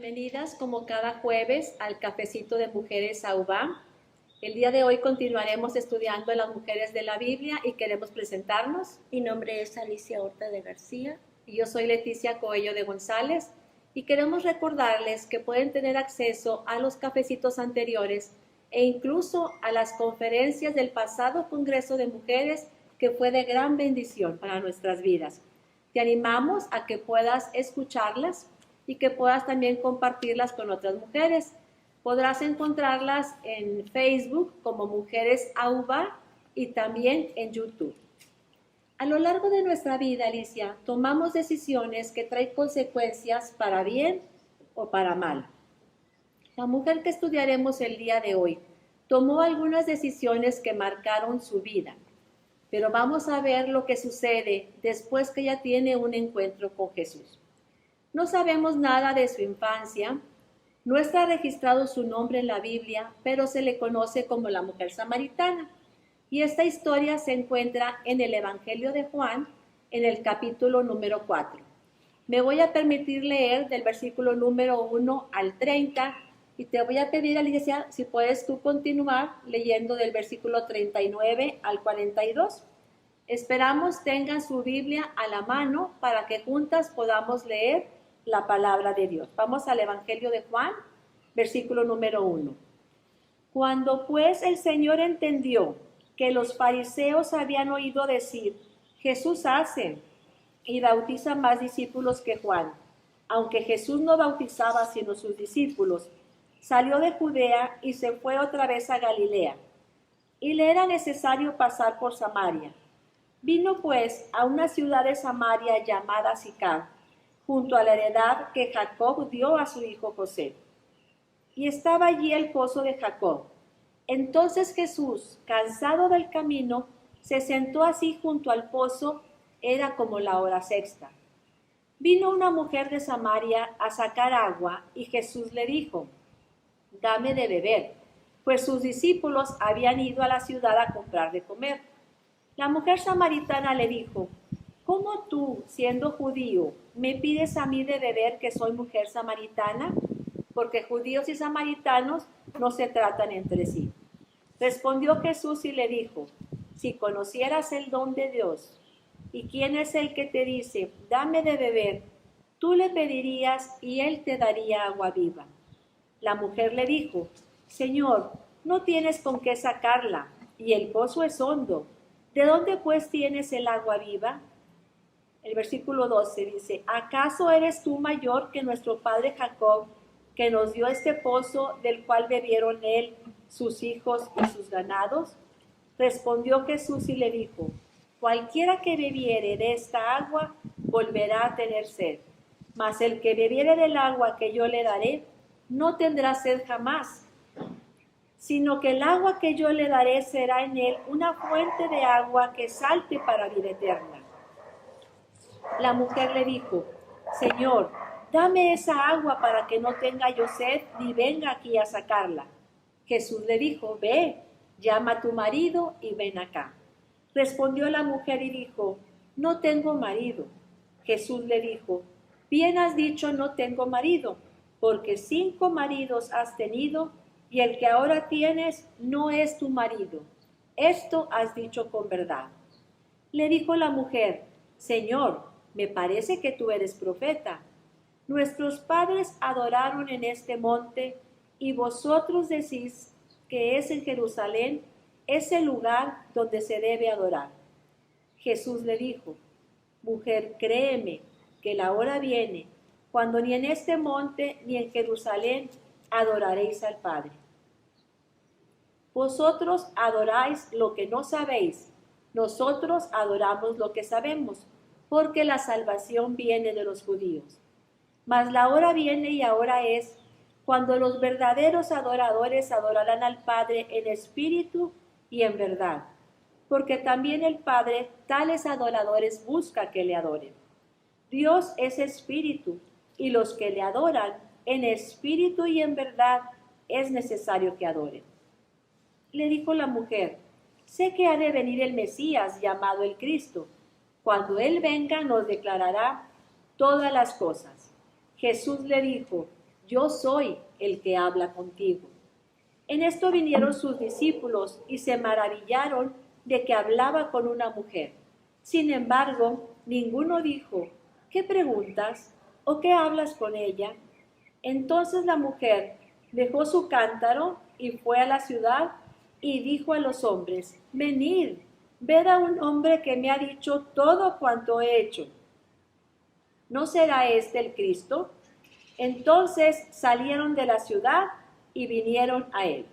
Bienvenidas como cada jueves al Cafecito de Mujeres AUBA. El día de hoy continuaremos estudiando las mujeres de la Biblia y queremos presentarnos. Mi nombre es Alicia Horta de García. Y yo soy Leticia Coello de González y queremos recordarles que pueden tener acceso a los cafecitos anteriores e incluso a las conferencias del pasado Congreso de Mujeres que fue de gran bendición para nuestras vidas. Te animamos a que puedas escucharlas y que puedas también compartirlas con otras mujeres. Podrás encontrarlas en Facebook como Mujeres AUBA y también en YouTube. A lo largo de nuestra vida, Alicia, tomamos decisiones que traen consecuencias para bien o para mal. La mujer que estudiaremos el día de hoy tomó algunas decisiones que marcaron su vida, pero vamos a ver lo que sucede después que ella tiene un encuentro con Jesús. No sabemos nada de su infancia, no está registrado su nombre en la Biblia, pero se le conoce como la mujer samaritana. Y esta historia se encuentra en el Evangelio de Juan, en el capítulo número 4. Me voy a permitir leer del versículo número 1 al 30 y te voy a pedir, Alicia, si puedes tú continuar leyendo del versículo 39 al 42. Esperamos tengan su Biblia a la mano para que juntas podamos leer la palabra de Dios. Vamos al Evangelio de Juan, versículo número 1. Cuando pues el Señor entendió que los fariseos habían oído decir, Jesús hace y bautiza más discípulos que Juan, aunque Jesús no bautizaba sino sus discípulos, salió de Judea y se fue otra vez a Galilea, y le era necesario pasar por Samaria. Vino pues a una ciudad de Samaria llamada Sicar, junto a la heredad que Jacob dio a su hijo José. Y estaba allí el pozo de Jacob. Entonces Jesús, cansado del camino, se sentó así junto al pozo, era como la hora sexta. Vino una mujer de Samaria a sacar agua, y Jesús le dijo, dame de beber, pues sus discípulos habían ido a la ciudad a comprar de comer. La mujer samaritana le dijo, ¿cómo tú, siendo judío, me pides a mí de beber que soy mujer samaritana? Porque judíos y samaritanos no se tratan entre sí. Respondió Jesús y le dijo, si conocieras el don de Dios, y quién es el que te dice, dame de beber, tú le pedirías y él te daría agua viva. La mujer le dijo, Señor, no tienes con qué sacarla, y el pozo es hondo. ¿De dónde pues tienes el agua viva? El versículo 12 dice, ¿acaso eres tú mayor que nuestro padre Jacob, que nos dio este pozo del cual bebieron él, sus hijos y sus ganados? Respondió Jesús y le dijo, cualquiera que bebiere de esta agua volverá a tener sed, mas el que bebiere del agua que yo le daré no tendrá sed jamás, sino que el agua que yo le daré será en él una fuente de agua que salte para vida eterna. La mujer le dijo, Señor, dame esa agua para que no tenga yo sed ni venga aquí a sacarla. Jesús le dijo, ve, llama a tu marido y ven acá. Respondió la mujer y dijo, no tengo marido. Jesús le dijo, bien has dicho, no tengo marido, porque 5 maridos has tenido y el que ahora tienes no es tu marido. Esto has dicho con verdad. Le dijo la mujer, Señor, me parece que tú eres profeta. Nuestros padres adoraron en este monte, y vosotros decís que es en Jerusalén, es el lugar donde se debe adorar. Jesús le dijo, mujer, créeme, que la hora viene, cuando ni en este monte ni en Jerusalén adoraréis al Padre. Vosotros adoráis lo que no sabéis, nosotros adoramos lo que sabemos, porque la salvación viene de los judíos. Mas la hora viene y ahora es, cuando los verdaderos adoradores adorarán al Padre en espíritu y en verdad, porque también el Padre tales adoradores busca que le adoren. Dios es espíritu, y los que le adoran en espíritu y en verdad es necesario que adoren. Le dijo la mujer, sé que ha de venir el Mesías llamado el Cristo. Cuando Él venga nos declarará todas las cosas. Jesús le dijo, yo soy el que habla contigo. En esto vinieron sus discípulos y se maravillaron de que hablaba con una mujer. Sin embargo, ninguno dijo, ¿qué preguntas o qué hablas con ella? Entonces la mujer dejó su cántaro y fue a la ciudad y dijo a los hombres, venid, ved a un hombre que me ha dicho todo cuanto he hecho. ¿No será este el Cristo? Entonces salieron de la ciudad y vinieron a él.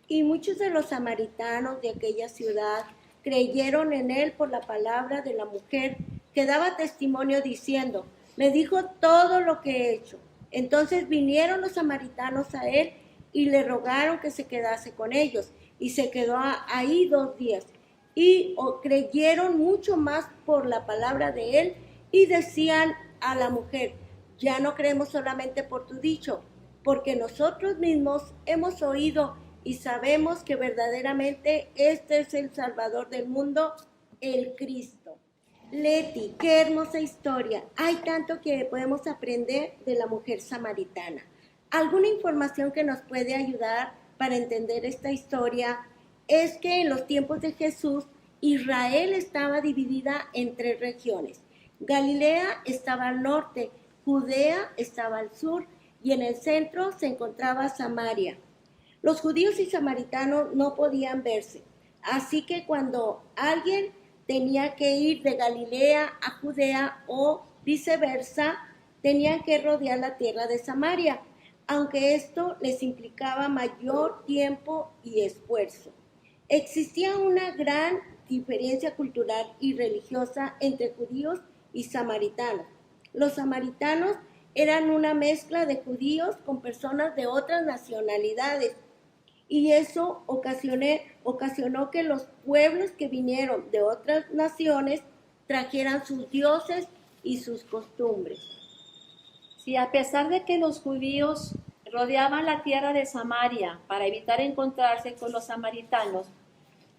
Y muchos de los samaritanos de aquella ciudad creyeron en él por la palabra de la mujer que daba testimonio diciendo, me dijo todo lo que he hecho. Entonces vinieron los samaritanos a él y le rogaron que se quedase con ellos. Y se quedó ahí 2 días. Y creyeron mucho más por la palabra de él y decían a la mujer, ya no creemos solamente por tu dicho, porque nosotros mismos hemos oído y sabemos que verdaderamente este es el Salvador del mundo, el Cristo. Leti, qué hermosa historia. Hay tanto que podemos aprender de la mujer samaritana. ¿Alguna información que nos puede ayudar para entender esta historia? Es que en los tiempos de Jesús, Israel estaba dividida en 3 regiones. Galilea estaba al norte, Judea estaba al sur y en el centro se encontraba Samaria. Los judíos y samaritanos no podían verse, así que cuando alguien tenía que ir de Galilea a Judea o viceversa, tenían que rodear la tierra de Samaria, aunque esto les implicaba mayor tiempo y esfuerzo. Existía una gran diferencia cultural y religiosa entre judíos y samaritanos. Los samaritanos eran una mezcla de judíos con personas de otras nacionalidades. Y eso ocasionó que los pueblos que vinieron de otras naciones trajeran sus dioses y sus costumbres. Sí, a pesar de que los judíos rodeaban la tierra de Samaria para evitar encontrarse con los samaritanos,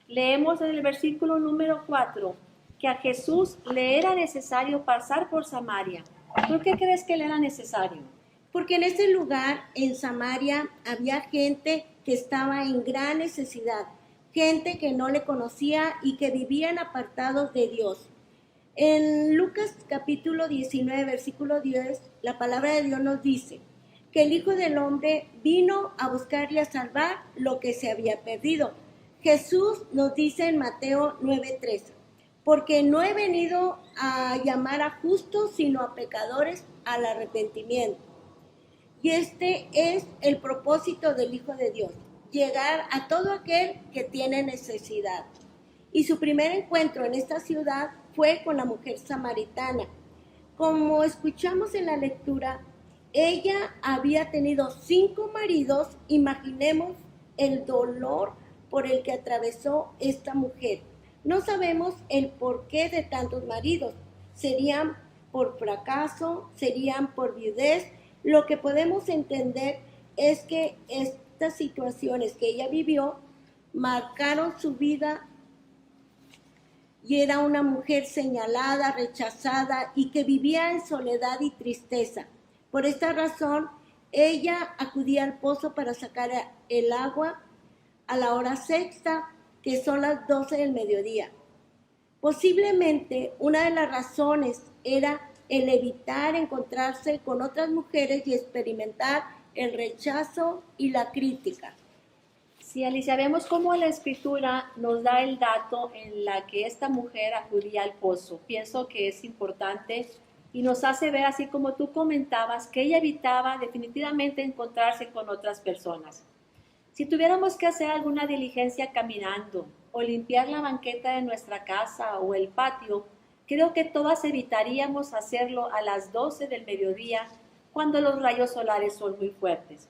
leemos en el versículo número 4 que a Jesús le era necesario pasar por Samaria. ¿Por qué crees que le era necesario? Porque en ese lugar, en Samaria, había gente que estaba en gran necesidad, gente que no le conocía y que vivían apartados de Dios. En Lucas capítulo 19, versículo 10, la palabra de Dios nos dice que el Hijo del Hombre vino a buscar y a salvar lo que se había perdido. Jesús nos dice en Mateo 9:13, porque no he venido a llamar a justos, sino a pecadores al arrepentimiento. Y este es el propósito del Hijo de Dios, llegar a todo aquel que tiene necesidad. Y su primer encuentro en esta ciudad fue con la mujer samaritana. Como escuchamos en la lectura, ella había tenido 5 maridos. Imaginemos el dolor por el que atravesó esta mujer. No sabemos el porqué de tantos maridos. ¿Serían por fracaso? ¿Serían por viudez? Lo que podemos entender es que estas situaciones que ella vivió marcaron su vida y era una mujer señalada, rechazada y que vivía en soledad y tristeza. Por esta razón, ella acudía al pozo para sacar el agua a la hora sexta, que son las 12 del mediodía. Posiblemente una de las razones era el evitar encontrarse con otras mujeres y experimentar el rechazo y la crítica. Sí, Alicia, vemos cómo la Escritura nos da el dato en la que esta mujer acudía al pozo. Pienso que es importante y nos hace ver, así como tú comentabas, que ella evitaba definitivamente encontrarse con otras personas. Si tuviéramos que hacer alguna diligencia caminando o limpiar la banqueta de nuestra casa o el patio, creo que todas evitaríamos hacerlo a las 12 del mediodía cuando los rayos solares son muy fuertes.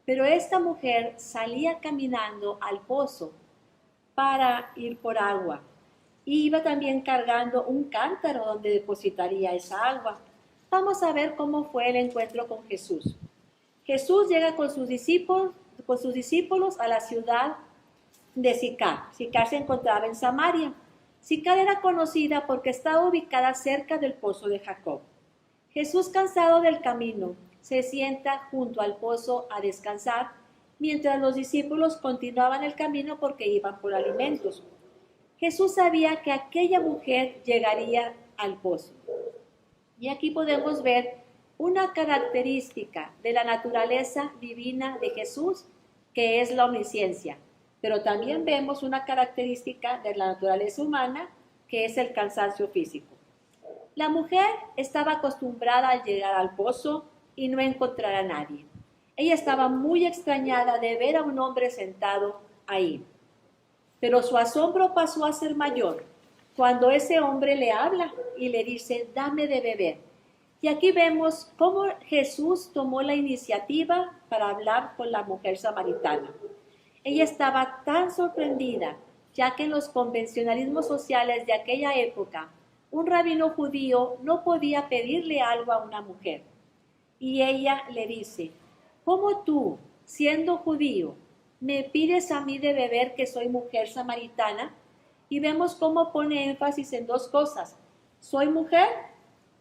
Pero esta mujer salía caminando al pozo para ir por agua. Y iba también cargando un cántaro donde depositaría esa agua. Vamos a ver cómo fue el encuentro con Jesús. Jesús llega con sus discípulos a la ciudad de Sicar. Sicar se encontraba en Samaria. Sicar era conocida porque estaba ubicada cerca del pozo de Jacob. Jesús, cansado del camino, se sienta junto al pozo a descansar, mientras los discípulos continuaban el camino porque iban por alimentos. Jesús sabía que aquella mujer llegaría al pozo. Y aquí podemos ver una característica de la naturaleza divina de Jesús, que es la omnisciencia. Pero también vemos una característica de la naturaleza humana, que es el cansancio físico. La mujer estaba acostumbrada a llegar al pozo y no encontrar a nadie. Ella estaba muy extrañada de ver a un hombre sentado ahí. Pero su asombro pasó a ser mayor cuando ese hombre le habla y le dice, dame de beber. Y aquí vemos cómo Jesús tomó la iniciativa para hablar con la mujer samaritana. Ella estaba tan sorprendida, ya que en los convencionalismos sociales de aquella época, un rabino judío no podía pedirle algo a una mujer. Y ella le dice, ¿cómo tú, siendo judío, me pides a mí de beber que soy mujer samaritana? Y vemos cómo pone énfasis en dos cosas. Soy mujer,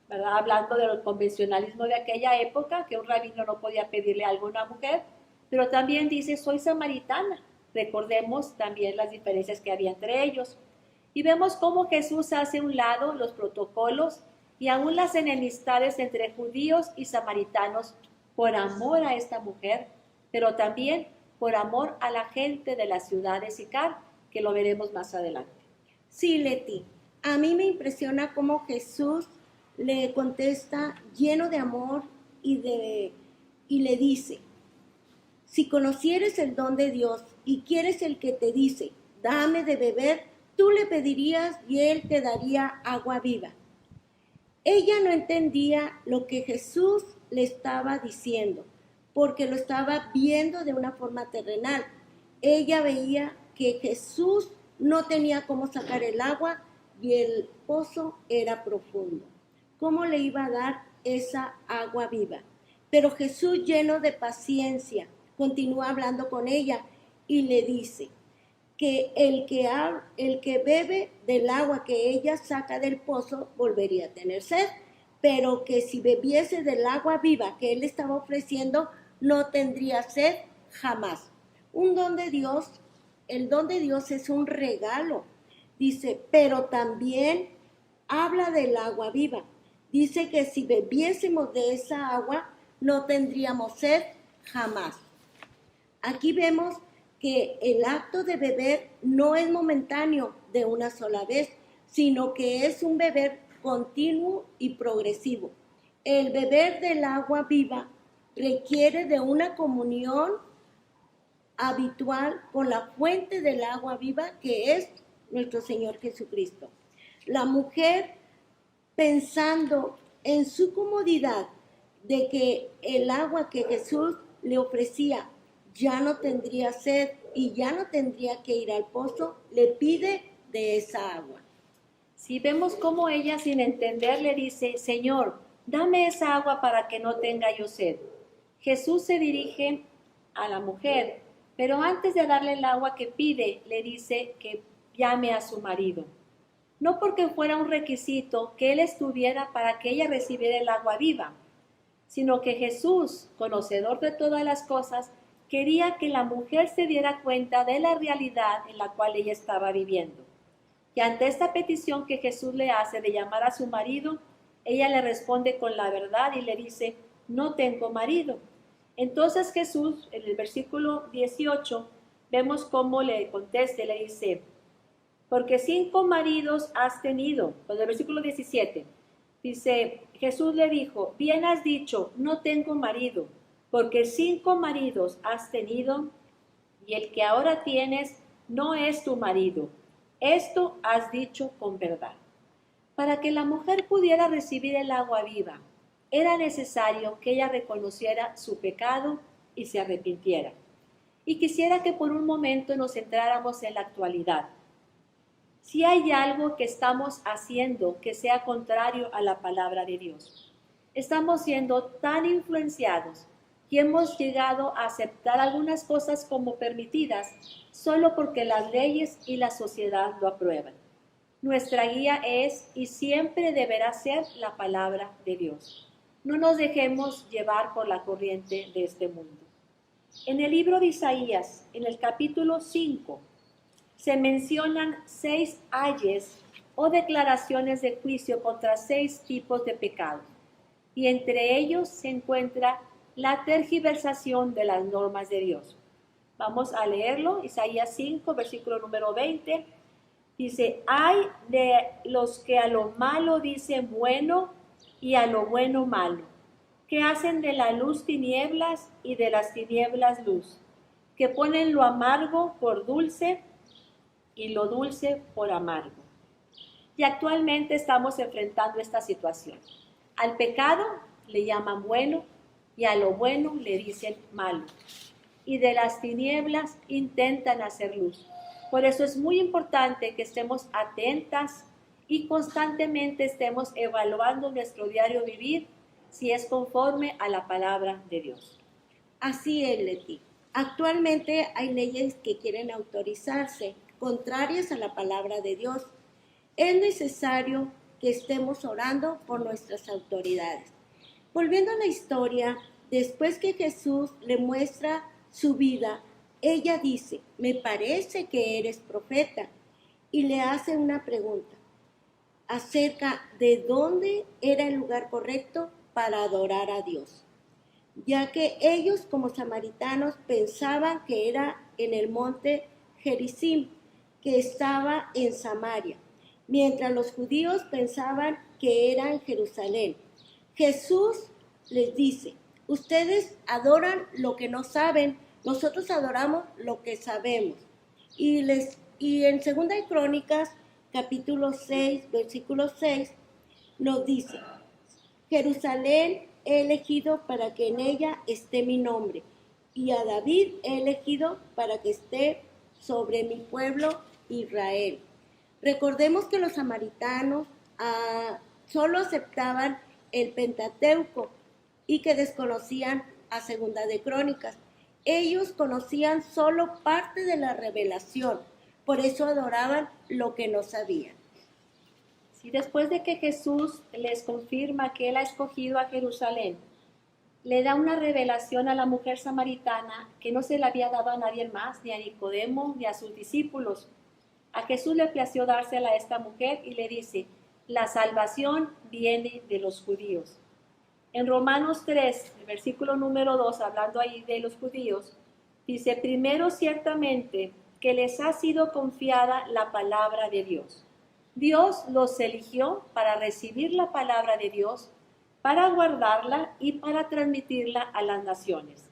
¿verdad? Hablando del convencionalismo de aquella época, que un rabino no podía pedirle algo a una mujer, pero también dice, soy samaritana. Recordemos también las diferencias que había entre ellos. Y vemos cómo Jesús hace a un lado los protocolos y aún las enemistades entre judíos y samaritanos por amor a esta mujer, pero también por amor a la gente de la ciudad de Sicar, que lo veremos más adelante. Sí, Leti, a mí me impresiona cómo Jesús le contesta lleno de amor y le dice, si conocieres el don de Dios y quieres el que te dice, dame de beber, tú le pedirías y él te daría agua viva. Ella no entendía lo que Jesús le estaba diciendo, porque lo estaba viendo de una forma terrenal. Ella veía que Jesús no tenía cómo sacar el agua y el pozo era profundo. ¿Cómo le iba a dar esa agua viva? Pero Jesús, lleno de paciencia, continúa hablando con ella y le dice que el que bebe del agua que ella saca del pozo volvería a tener sed, pero que si bebiese del agua viva que él estaba ofreciendo, no tendría sed jamás. Un don de Dios, el don de Dios es un regalo. Dice, pero también habla del agua viva. Dice que si bebiésemos de esa agua, no tendríamos sed jamás. Aquí vemos que el acto de beber no es momentáneo de una sola vez, sino que es un beber continuo y progresivo. El beber del agua viva requiere de una comunión habitual con la fuente del agua viva que es nuestro Señor Jesucristo. La mujer, pensando en su comodidad de que el agua que Jesús le ofrecía ya no tendría sed y ya no tendría que ir al pozo, le pide de esa agua. Si vemos cómo ella, sin entender, le dice, Señor, dame esa agua para que no tenga yo sed. Jesús se dirige a la mujer, pero antes de darle el agua que pide, le dice que llame a su marido. No porque fuera un requisito que él estuviera para que ella recibiera el agua viva, sino que Jesús, conocedor de todas las cosas, quería que la mujer se diera cuenta de la realidad en la cual ella estaba viviendo. Y ante esta petición que Jesús le hace de llamar a su marido, ella le responde con la verdad y le dice, no tengo marido. Entonces Jesús, en el versículo 18, vemos cómo le contesta, le dice, porque 5 maridos has tenido. Pues el versículo 17 dice, Jesús le dijo, bien has dicho, no tengo marido, porque 5 maridos has tenido y el que ahora tienes no es tu marido. Esto has dicho con verdad. Para que la mujer pudiera recibir el agua viva, era necesario que ella reconociera su pecado y se arrepintiera. Y quisiera que por un momento nos centráramos en la actualidad. Si hay algo que estamos haciendo que sea contrario a la palabra de Dios, estamos siendo tan influenciados y hemos llegado a aceptar algunas cosas como permitidas solo porque las leyes y la sociedad lo aprueban. Nuestra guía es y siempre deberá ser la palabra de Dios. No nos dejemos llevar por la corriente de este mundo. En el libro de Isaías, en el capítulo 5, se mencionan 6 ayes o declaraciones de juicio contra 6 tipos de pecado, y entre ellos se encuentra la tergiversación de las normas de Dios. Vamos a leerlo, Isaías 5, versículo número 20. Dice, ay de los que a lo malo dicen bueno y a lo bueno malo, que hacen de la luz tinieblas y de las tinieblas luz, que ponen lo amargo por dulce y lo dulce por amargo. Y actualmente estamos enfrentando esta situación. Al pecado le llaman bueno y a lo bueno le dicen malo. Y de las tinieblas intentan hacer luz. Por eso es muy importante que estemos atentas y constantemente estemos evaluando nuestro diario vivir si es conforme a la palabra de Dios. Así es, Leti. Actualmente hay leyes que quieren autorizarse, contrarias a la palabra de Dios. Es necesario que estemos orando por nuestras autoridades. Volviendo a la historia, después que Jesús le muestra su vida, ella dice, me parece que eres profeta, y le hace una pregunta acerca de dónde era el lugar correcto para adorar a Dios, ya que ellos como samaritanos pensaban que era en el monte Gerizim, que estaba en Samaria, mientras los judíos pensaban que era en Jerusalén. Jesús les dice, ustedes adoran lo que no saben, nosotros adoramos lo que sabemos. Y en 2 de Crónicas, capítulo 6, versículo 6, nos dice, Jerusalén he elegido para que en ella esté mi nombre, y a David he elegido para que esté sobre mi pueblo Israel. Recordemos que los samaritanos solo aceptaban el Pentateuco y que desconocían a 2 de Crónicas. Ellos conocían solo parte de la revelación, por eso adoraban lo que no sabían. Sí, después de que Jesús les confirma que Él ha escogido a Jerusalén, le da una revelación a la mujer samaritana que no se le había dado a nadie más, ni a Nicodemo, ni a sus discípulos. A Jesús le plació dársela a esta mujer y le dice, la salvación viene de los judíos. En Romanos 3, el versículo número 2, hablando ahí de los judíos, dice, primero ciertamente que les ha sido confiada la palabra de Dios. Dios los eligió para recibir la palabra de Dios, para guardarla y para transmitirla a las naciones.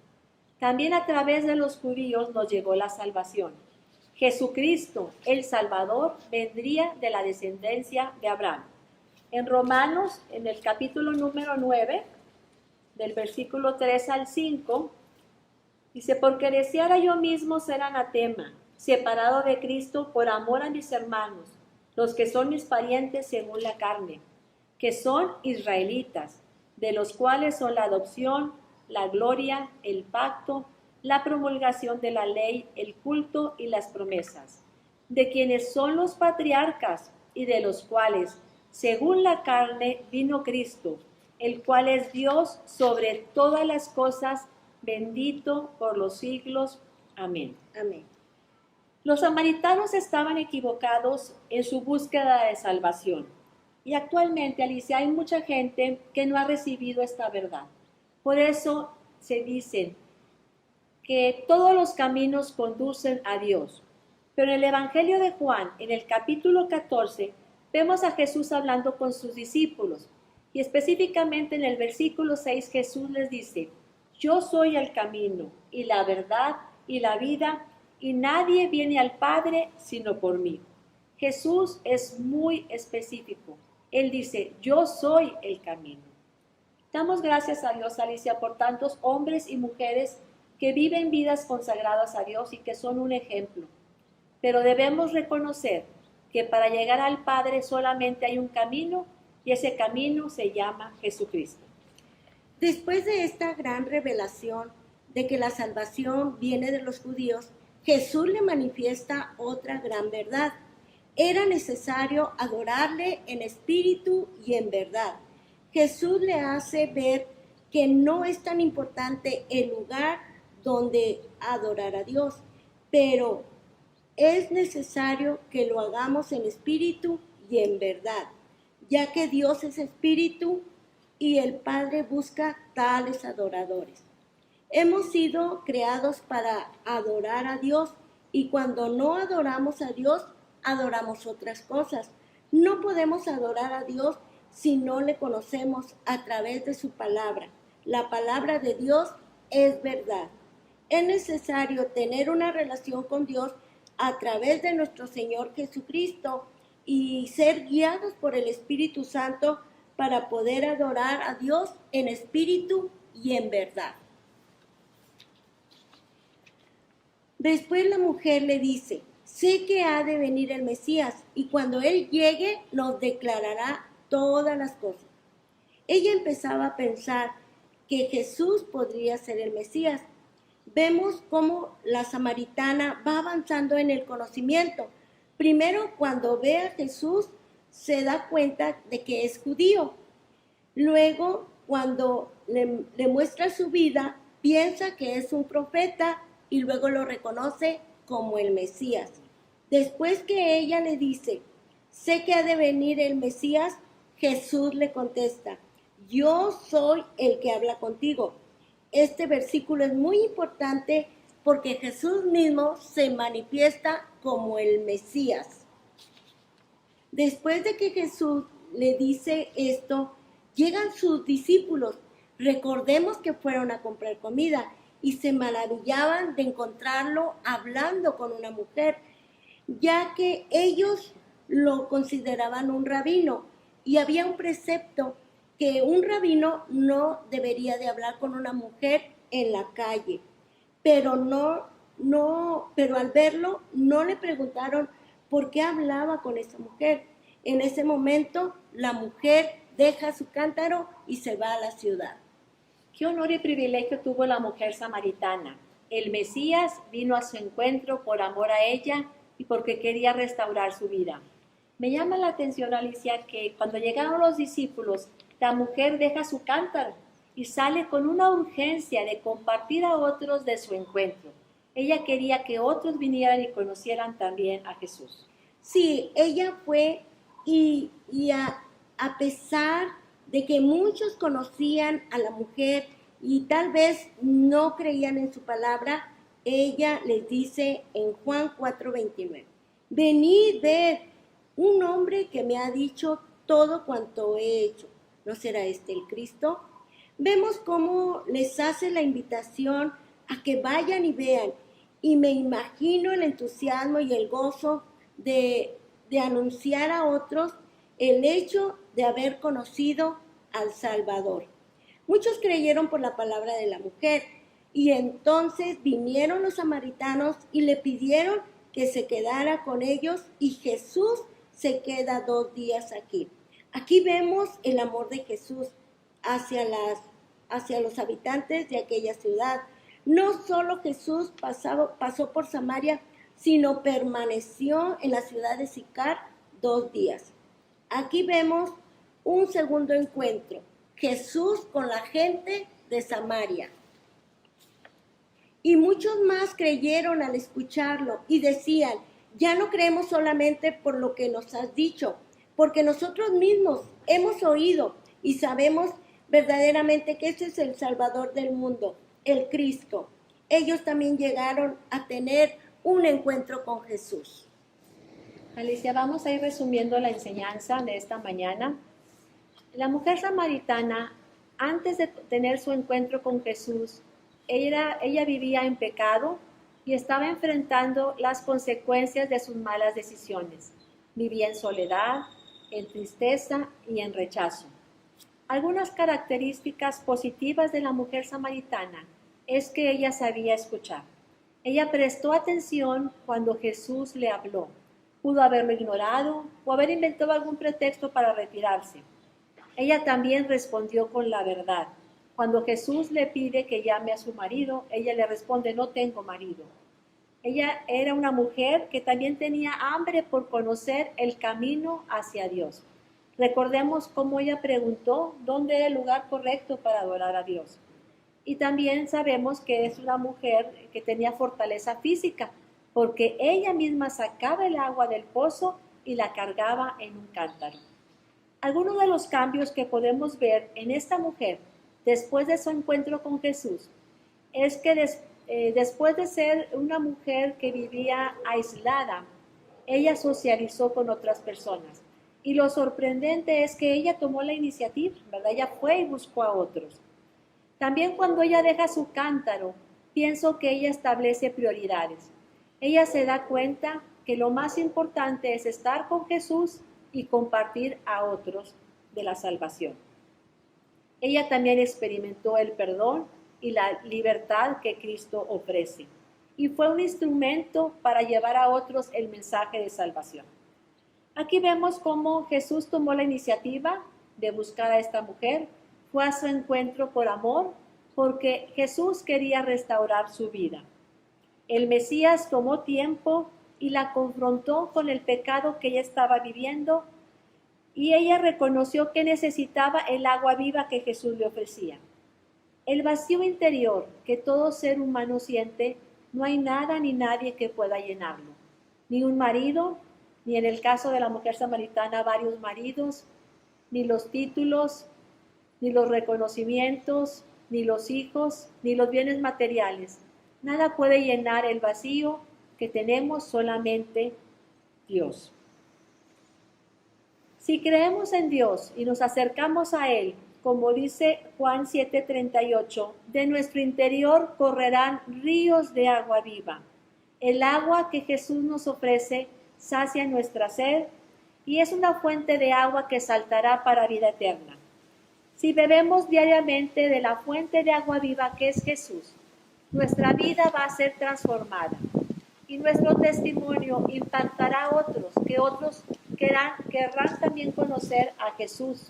También a través de los judíos nos llegó la salvación. Jesucristo, el Salvador, vendría de la descendencia de Abraham. En Romanos, en el capítulo número 9, del versículo 3 al 5, dice, porque deseara yo mismo ser anatema, separado de Cristo por amor a mis hermanos, los que son mis parientes según la carne, que son israelitas, de los cuales son la adopción, la gloria, el pacto, la promulgación de la ley, el culto y las promesas, de quienes son los patriarcas y de los cuales, según la carne, vino Cristo, el cual es Dios sobre todas las cosas, bendito por los siglos. Amén. Amén. Los samaritanos estaban equivocados en su búsqueda de salvación. Y actualmente, Alicia, hay mucha gente que no ha recibido esta verdad. Por eso se dicen que todos los caminos conducen a Dios. Pero en el Evangelio de Juan, en el capítulo 14, vemos a Jesús hablando con sus discípulos. Y específicamente en el versículo 6 Jesús les dice, yo soy el camino y la verdad y la vida, y nadie viene al Padre sino por mí. Jesús es muy específico. Él dice, yo soy el camino. Damos gracias a Dios, Alicia, por tantos hombres y mujeres que viven vidas consagradas a Dios y que son un ejemplo. Pero debemos reconocer que para llegar al Padre solamente hay un camino, y ese camino se llama Jesucristo. Después de esta gran revelación de que la salvación viene de los judíos, Jesús le manifiesta otra gran verdad. Era necesario adorarle en espíritu y en verdad. Jesús le hace ver que no es tan importante el lugar donde adorar a Dios, pero es necesario que lo hagamos en espíritu y en verdad, ya que Dios es espíritu y el Padre busca tales adoradores. Hemos sido creados para adorar a Dios y cuando no adoramos a Dios, adoramos otras cosas. No podemos adorar a Dios si no le conocemos a través de su palabra. La palabra de Dios es verdad. Es necesario tener una relación con Dios a través de nuestro Señor Jesucristo y ser guiados por el Espíritu Santo para poder adorar a Dios en espíritu y en verdad. Después la mujer le dice, sé que ha de venir el Mesías y cuando Él llegue nos declarará todas las cosas. Ella empezaba a pensar que Jesús podría ser el Mesías. Vemos cómo la samaritana va avanzando en el conocimiento. Primero, cuando ve a Jesús, se da cuenta de que es judío. Luego, cuando le muestra su vida, piensa que es un profeta y luego lo reconoce como el Mesías. Después que ella le dice, sé que ha de venir el Mesías, Jesús le contesta, yo soy el que habla contigo. Este versículo es muy importante porque Jesús mismo se manifiesta como el Mesías. Después de que Jesús le dice esto, llegan sus discípulos. Recordemos que fueron a comprar comida y se maravillaban de encontrarlo hablando con una mujer, ya que ellos lo consideraban un rabino y había un precepto que un rabino no debería de hablar con una mujer en la calle, pero pero al verlo no le preguntaron por qué hablaba con esa mujer. En ese momento la mujer deja su cántaro y se va a la ciudad. Qué honor y privilegio tuvo la mujer samaritana. El Mesías vino a su encuentro por amor a ella y porque quería restaurar su vida. Me llama la atención, Alicia, que cuando llegaron los discípulos, la mujer deja su cántaro y sale con una urgencia de compartir a otros de su encuentro. Ella quería que otros vinieran y conocieran también a Jesús. Sí, ella fue y a pesar de que muchos conocían a la mujer y tal vez no creían en su palabra, ella les dice en Juan 4:29, venid, ved un hombre que me ha dicho todo cuanto he hecho. ¿No será este el Cristo? Vemos cómo les hace la invitación a que vayan y vean. Y me imagino el entusiasmo y el gozo de anunciar a otros el hecho de haber conocido al Salvador. Muchos creyeron por la palabra de la mujer y entonces vinieron los samaritanos y le pidieron que se quedara con ellos y Jesús se queda 2 días aquí. Aquí vemos el amor de Jesús hacia los habitantes de aquella ciudad. No solo Jesús pasó por Samaria, sino permaneció en la ciudad de Sicar 2 días. Aquí vemos un segundo encuentro, Jesús con la gente de Samaria. Y muchos más creyeron al escucharlo y decían, ya no creemos solamente por lo que nos has dicho, porque nosotros mismos hemos oído y sabemos verdaderamente que ese es el Salvador del mundo, el Cristo. Ellos también llegaron a tener un encuentro con Jesús. Alicia, vamos a ir resumiendo la enseñanza de esta mañana. La mujer samaritana, antes de tener su encuentro con Jesús, ella vivía en pecado y estaba enfrentando las consecuencias de sus malas decisiones. Vivía en soledad, en tristeza y en rechazo. Algunas características positivas de la mujer samaritana es que ella sabía escuchar. Ella prestó atención cuando Jesús le habló. Pudo haberlo ignorado o haber inventado algún pretexto para retirarse. Ella también respondió con la verdad. Cuando Jesús le pide que llame a su marido, ella le responde, no tengo marido. Ella era una mujer que también tenía hambre por conocer el camino hacia Dios. Recordemos cómo ella preguntó dónde era el lugar correcto para adorar a Dios. Y también sabemos que es una mujer que tenía fortaleza física, porque ella misma sacaba el agua del pozo y la cargaba en un cántaro. Algunos de los cambios que podemos ver en esta mujer después de su encuentro con Jesús es que después de ser una mujer que vivía aislada, ella socializó con otras personas. Y lo sorprendente es que ella tomó la iniciativa, ¿verdad? Ella fue y buscó a otros. También cuando ella deja su cántaro, pienso que ella establece prioridades. Ella se da cuenta que lo más importante es estar con Jesús y compartir a otros de la salvación. Ella también experimentó el perdón y la libertad que Cristo ofrece, y fue un instrumento para llevar a otros el mensaje de salvación. Aquí vemos cómo Jesús tomó la iniciativa de buscar a esta mujer, fue a su encuentro por amor, porque Jesús quería restaurar su vida. El Mesías tomó tiempo y la confrontó con el pecado que ella estaba viviendo, y ella reconoció que necesitaba el agua viva que Jesús le ofrecía. El vacío interior que todo ser humano siente, no hay nada ni nadie que pueda llenarlo. Ni un marido, ni en el caso de la mujer samaritana varios maridos, ni los títulos, ni los reconocimientos, ni los hijos, ni los bienes materiales. Nada puede llenar el vacío que tenemos, solamente Dios. Si creemos en Dios y nos acercamos a Él, como dice Juan 7:38, de nuestro interior correrán ríos de agua viva. El agua que Jesús nos ofrece sacia nuestra sed y es una fuente de agua que saltará para vida eterna. Si bebemos diariamente de la fuente de agua viva que es Jesús, nuestra vida va a ser transformada y nuestro testimonio impactará a otros, que otros querrán también conocer a Jesús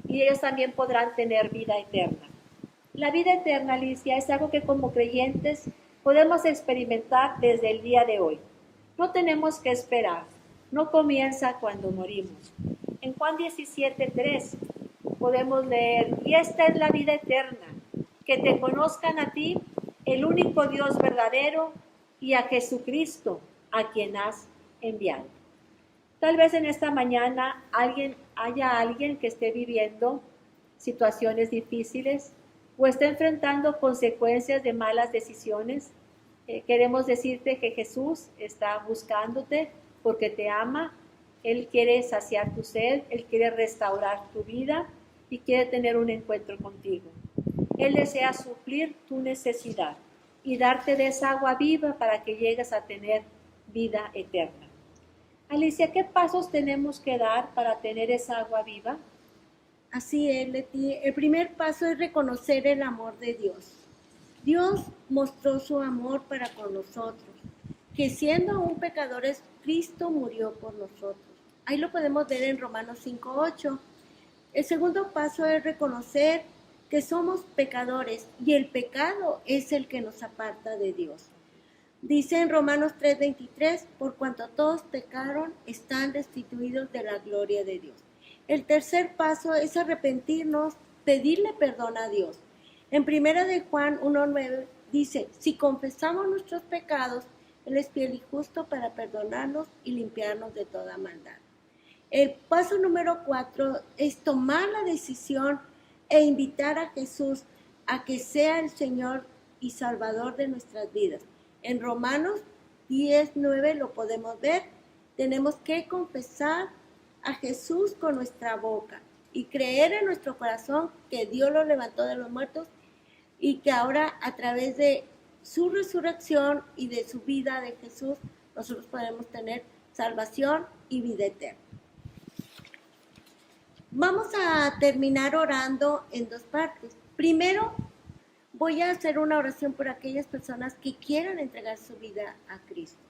y ellos también podrán tener vida eterna. La vida eterna, Alicia, es algo que como creyentes podemos experimentar desde el día de hoy. No tenemos que esperar, no comienza cuando morimos. En Juan 17:3 podemos leer, y esta es la vida eterna, que te conozcan a ti, el único Dios verdadero, y a Jesucristo, a quien has enviado. Tal vez en esta mañana haya alguien que esté viviendo situaciones difíciles o esté enfrentando consecuencias de malas decisiones. Queremos decirte que Jesús está buscándote porque te ama. Él quiere saciar tu sed, Él quiere restaurar tu vida y quiere tener un encuentro contigo. Él desea suplir tu necesidad y darte de esa agua viva para que llegues a tener vida eterna. Alicia, ¿qué pasos tenemos que dar para tener esa agua viva? Así es, Leti. El primer paso es reconocer el amor de Dios. Dios mostró su amor para con nosotros, que siendo aún pecadores, Cristo murió por nosotros. Ahí lo podemos ver en Romanos 5:8. El segundo paso es reconocer que somos pecadores y el pecado es el que nos aparta de Dios. Dice en Romanos 3:23, por cuanto todos pecaron, están destituidos de la gloria de Dios. El tercer paso es arrepentirnos, pedirle perdón a Dios. En 1 de Juan 1:9 dice, si confesamos nuestros pecados, Él es fiel y justo para perdonarnos y limpiarnos de toda maldad. El paso número 4 es tomar la decisión e invitar a Jesús a que sea el Señor y Salvador de nuestras vidas. En Romanos 10:9 lo podemos ver. Tenemos que confesar a Jesús con nuestra boca y creer en nuestro corazón que Dios lo levantó de los muertos y que ahora a través de su resurrección y de su vida de Jesús nosotros podemos tener salvación y vida eterna. Vamos a terminar orando en dos partes. Primero, voy a hacer una oración por aquellas personas que quieran entregar su vida a Cristo.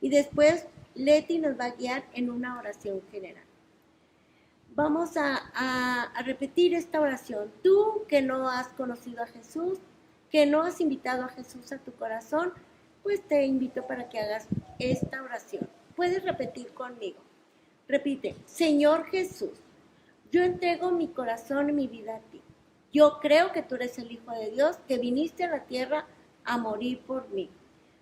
Y después, Leti nos va a guiar en una oración general. Vamos a repetir esta oración. Tú que no has conocido a Jesús, que no has invitado a Jesús a tu corazón, pues te invito para que hagas esta oración. Puedes repetir conmigo. Repite, Señor Jesús, Yo entrego mi corazón y mi vida a ti. Yo creo que tú eres el Hijo de Dios, que viniste a la tierra a morir por mí.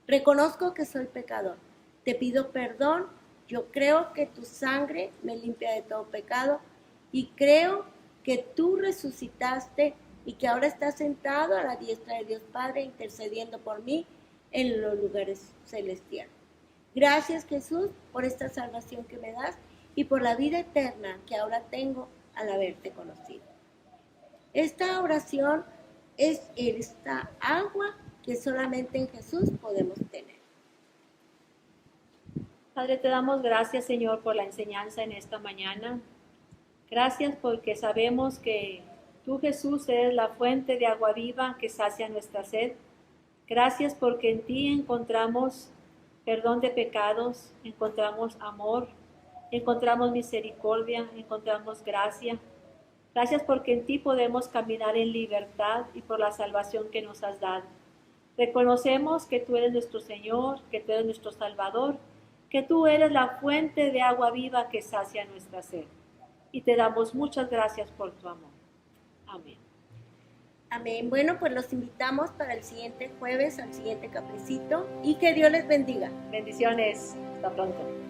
Reconozco que soy pecador. Te pido perdón. Yo creo que tu sangre me limpia de todo pecado y creo que tú resucitaste y que ahora estás sentado a la diestra de Dios Padre intercediendo por mí en los lugares celestiales. Gracias, Jesús, por esta salvación que me das y por la vida eterna que ahora tengo al haberte conocido. Esta oración es esta agua que solamente en Jesús podemos tener. Padre, te damos gracias, Señor, por la enseñanza en esta mañana. Gracias porque sabemos que tú, Jesús, eres la fuente de agua viva que sacia nuestra sed. Gracias porque en ti encontramos perdón de pecados, encontramos amor, encontramos misericordia, encontramos gracia. Gracias porque en ti podemos caminar en libertad y por la salvación que nos has dado. Reconocemos que tú eres nuestro Señor, que tú eres nuestro Salvador, que tú eres la fuente de agua viva que sacia nuestra sed. Y te damos muchas gracias por tu amor. Amén. Amén. Bueno, pues los invitamos para el siguiente jueves al siguiente cafecito y que Dios les bendiga. Bendiciones. Hasta pronto.